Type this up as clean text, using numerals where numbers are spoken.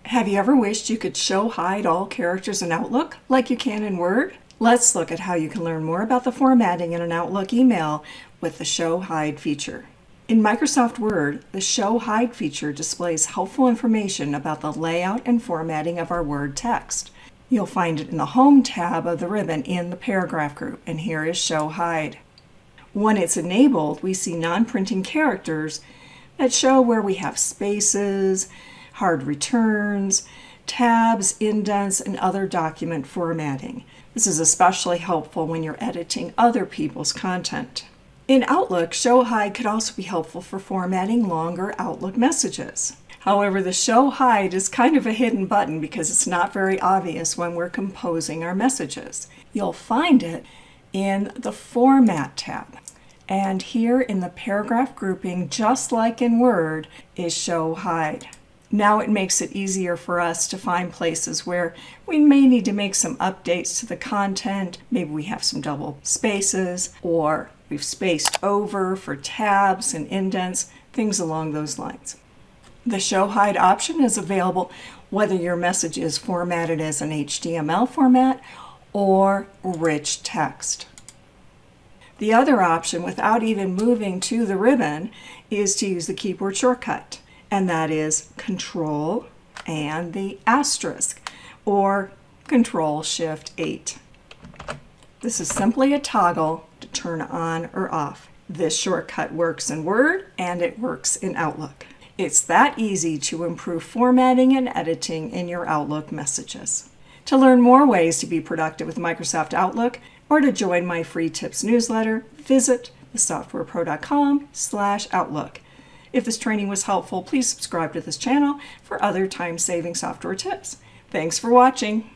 Have you ever wished you could hide all characters in Outlook like you can in Word? Let's look at how you can learn more about the formatting in an Outlook email with the hide feature. In Microsoft Word, the hide feature displays helpful information about the layout and formatting of our Word text. You'll find it in the Home tab of the ribbon in the paragraph group, and here is hide. When it's enabled, we see non-printing characters that show where we have spaces, hard returns, tabs, indents, and other document formatting. This is especially helpful when you're editing other people's content. In Outlook, hide could also be helpful for formatting longer Outlook messages. However, the hide is kind of a hidden button because it's not very obvious when we're composing our messages. You'll find it in the Format tab. And here in the paragraph grouping, just like in Word, is hide. Now it makes it easier for us to find places where we may need to make some updates to the content. Maybe we have some double spaces, or we've spaced over for tabs and indents, things along those lines. The hide option is available whether your message is formatted as an HTML format or rich text. The other option, without even moving to the ribbon, is to use the keyboard shortcut, and that is Control and the asterisk, or Control-Shift-8. This is simply a toggle to turn on or off. This shortcut works in Word and it works in Outlook. It's that easy to improve formatting and editing in your Outlook messages. To learn more ways to be productive with Microsoft Outlook or to join my free tips newsletter, visit thesoftwarepro.com/Outlook. If this training was helpful, please subscribe to this channel for other time-saving software tips. Thanks for watching.